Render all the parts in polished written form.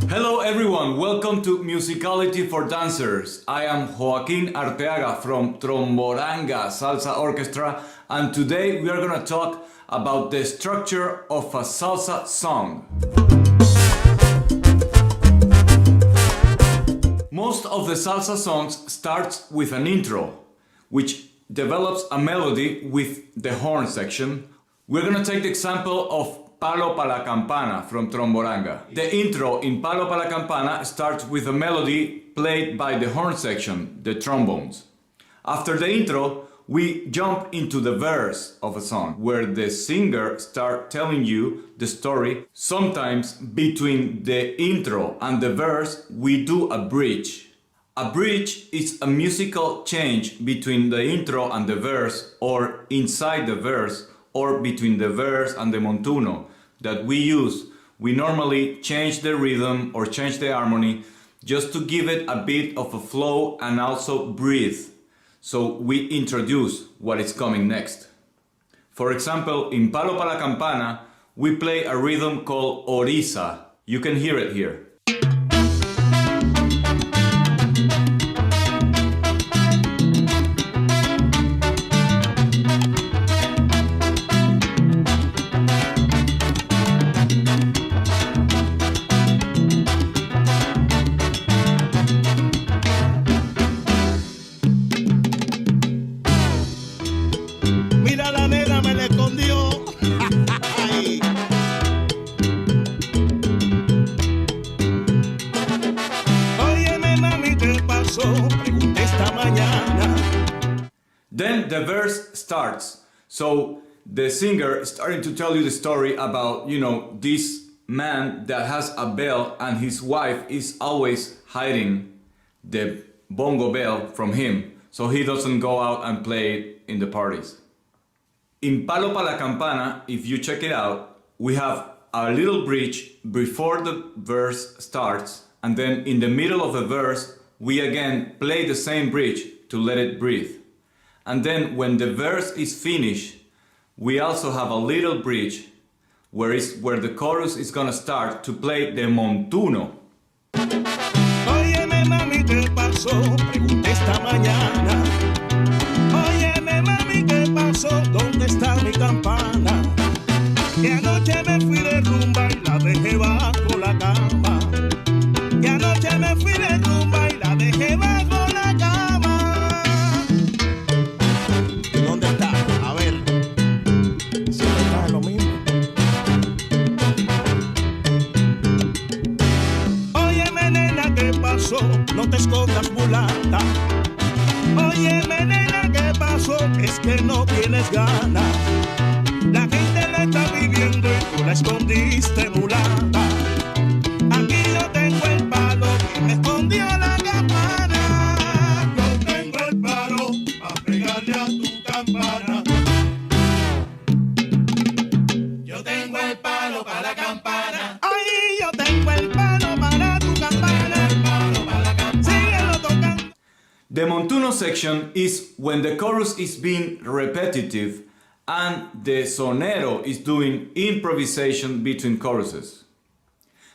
Hello everyone, welcome to Musicality for Dancers. I am Joaquin Arteaga from Tromboranga Salsa Orchestra, and today we are going to talk about the structure of a salsa song. Most of the salsa songs starts with an intro, which develops a melody with the horn section. We're going to take the example of Palo pa la Campana from Tromboranga. The intro in Palo pa la Campana starts with a melody played by the horn section, the trombones. After the intro, we jump into the verse of a song, where the singer starts telling you the story. Sometimes between the intro and the verse, we do a bridge. A bridge is a musical change between the intro and the verse, or inside the verse, or between the verse and the montuno that we use. We normally change the rhythm or change the harmony just to give it a bit of a flow and also breathe. So we introduce what is coming next. For example, in Palo pa la Campana, we play a rhythm called orisa. You can hear it here. Then the verse starts. So the singer is starting to tell you the story about, this man that has a bell and his wife is always hiding the bongo bell from him, so he doesn't go out and play it in the parties. In Palo pa la Campana, if you check it out, we have a little bridge before the verse starts, and then in the middle of the verse, we again play the same bridge to let it breathe. And then when the verse is finished, we also have a little bridge where the chorus is gonna start to play the montuno. Óyeme mami, ¿qué pasó? Pregunté esta mañana. Óyeme mami, ¿qué pasó? ¿Dónde está mi campana? Y anoche me fui de rumba y la dejé bajo la cama. Y anoche me fui de rumba y la dejé bajo la cama. ¿Y dónde está? A ver. Siempre está en lo mismo. Óyeme nena, ¿qué pasó? No te escondas mulata. Óyeme nena, ¿qué pasó? Es que no tienes ganas. La gente la está viviendo y tú la escondiste mulata. Aquí yo tengo el palo y me escondió la campana. Yo tengo el palo a pegarle a tu campana. Yo tengo el palo para la campana. Ay, yo tengo el palo para tu campana. El palo para la campana. Síguelo tocando. The montuno section is when the chorus is being repetitive and the sonero is doing improvisation between choruses.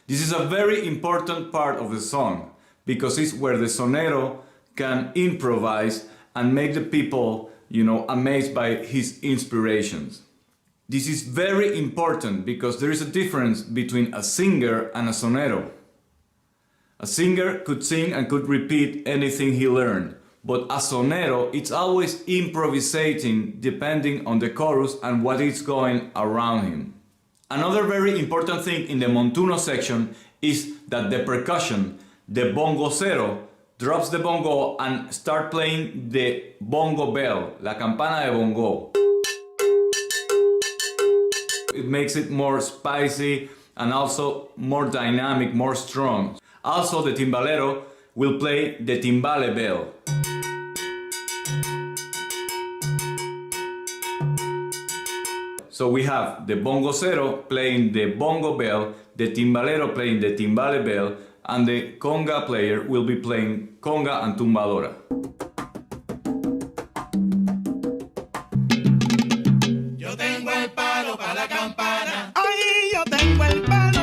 This is a very important part of the song because it's where the sonero can improvise and make the people, amazed by his inspirations. This is very important because there is a difference between a singer and a sonero. A singer could sing and could repeat anything he learned, but a sonero, it's always improvisating depending on the chorus and what is going around him. Another very important thing in the montuno section is that the percussion, the bongocero, drops the bongo and start playing the bongo bell, la campana de bongo. It makes it more spicy and also more dynamic, more strong. Also the timbalero will play the timbale bell. So we have the bongocero playing the bongo bell, the timbalero playing the timbale bell, and the conga player will be playing conga and tumbadora. Yo tengo el palo para la campana. Ay, yo tengo el palo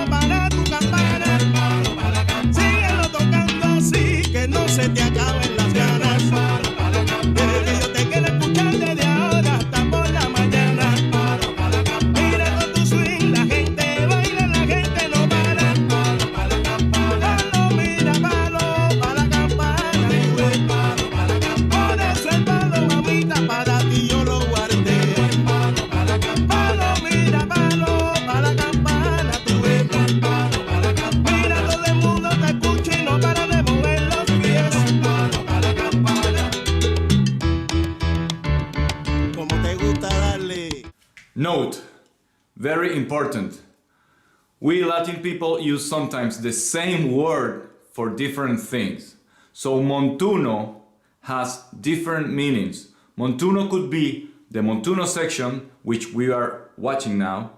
Note, very important, we Latin people use sometimes the same word for different things. So montuno has different meanings. Montuno could be the montuno section, which we are watching now,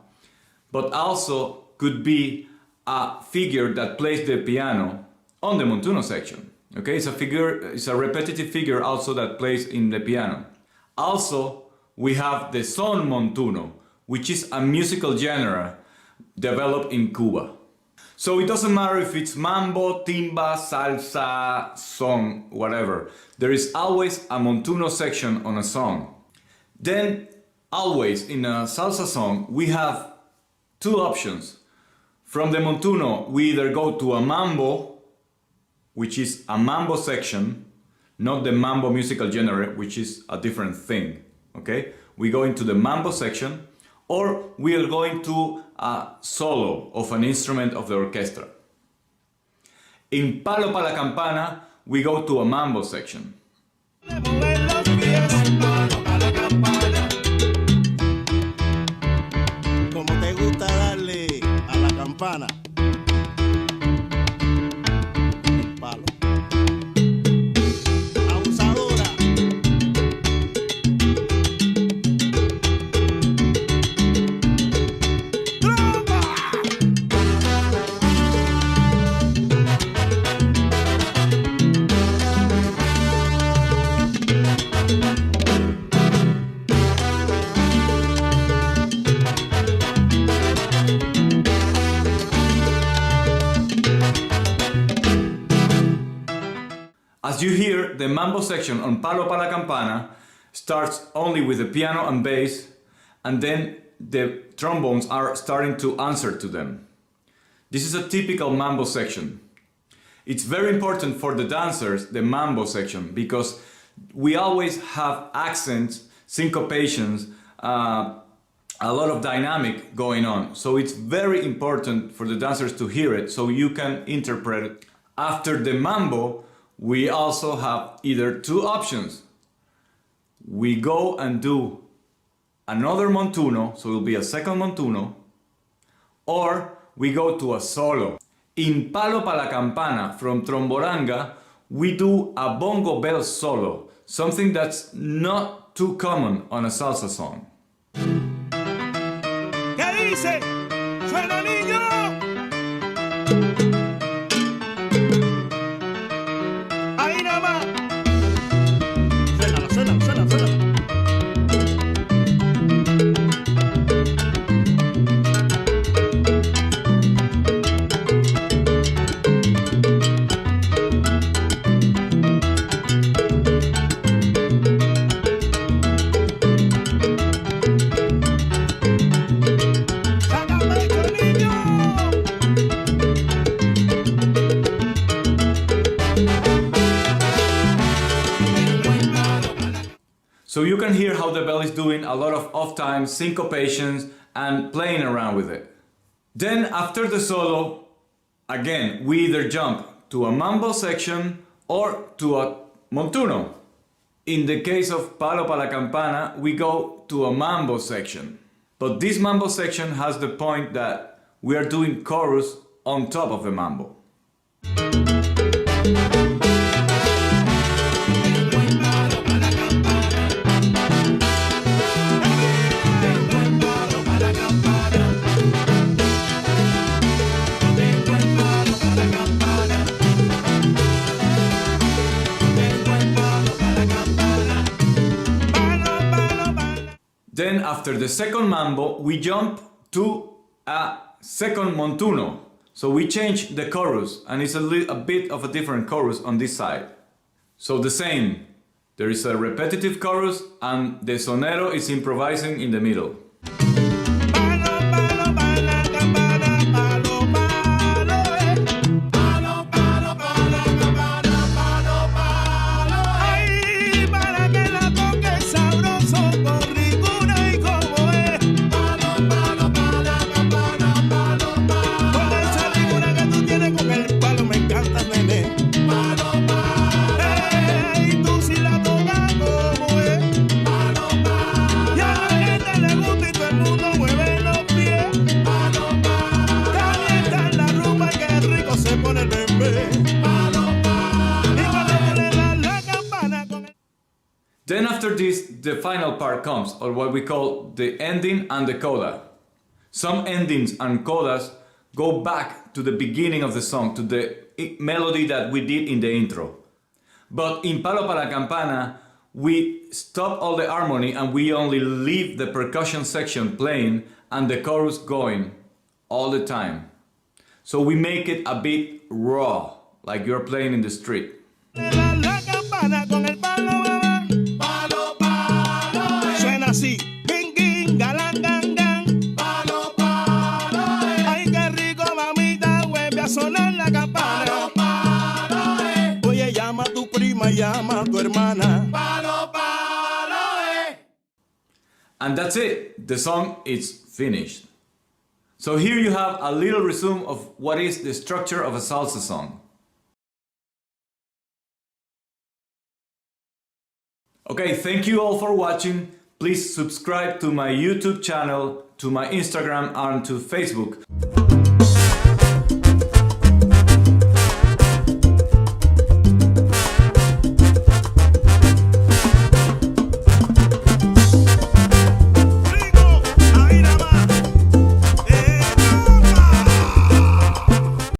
but also could be a figure that plays the piano on the montuno section. Okay, it's a repetitive figure also that plays in the piano. Also, we have the son montuno, which is a musical genre developed in Cuba. So it doesn't matter if it's mambo, timba, salsa, son, whatever. There is always a montuno section on a song. Then, always in a salsa song, we have two options. From the montuno, we either go to a mambo, which is a mambo section, not the mambo musical genre, which is a different thing. Okay? We go into the mambo section, or we are going to a solo of an instrument of the orchestra. In Palo pa la Campana, we go to a mambo section. Como te gusta darle a la campana. El palo. Abusadora. As you hear, the mambo section on Palo pa la Campana starts only with the piano and bass, and then the trombones are starting to answer to them. This is a typical mambo section. It's very important for the dancers, the mambo section, because we always have accents, syncopations, a lot of dynamic going on. So it's very important for the dancers to hear it so you can interpret it. After the mambo, we also have either two options. We go and do another montuno, so it will be a second montuno, or we go to a solo. In Palo pa la Campana from Tromboranga, we do a bongo bell solo, something that's not too common on a salsa song. ¿Qué dice? ¡Suena, niño! Ahí nada más. Suena, suena, suena, suena. So you can hear how the bell is doing a lot of off time, syncopations, and playing around with it. Then after the solo, again, we either jump to a mambo section or to a montuno. In the case of Palo pa la Campana, we go to a mambo section. But this mambo section has the point that we are doing chorus on top of the mambo. Then after the second mambo, we jump to a second montuno. So we change the chorus, and it's a bit of a different chorus on this side. So the same, there is a repetitive chorus and the sonero is improvising in the middle. Le gusta the final part comes, or what we call the ending and the coda. Some endings and codas go back to the beginning of the song, to the melody that we did in the intro. But in Palo para la Campana, we stop all the harmony and we only leave the percussion section playing and the chorus going all the time. So we make it a bit raw, like you're playing in the street. La campana con el palo, palo, palo, suena así, ging, ging, galán, gang, gang, palo, palo, ay, qué rico, mamita, vuelve a sonar la campana, palo, palo, oye, llama a tu prima, llama a tu hermana, palo, palo, And that's it, the song is finished. So here you have a little resume of what is the structure of a salsa song. Okay, thank you all for watching. Please subscribe to my YouTube channel, to my Instagram and to Facebook.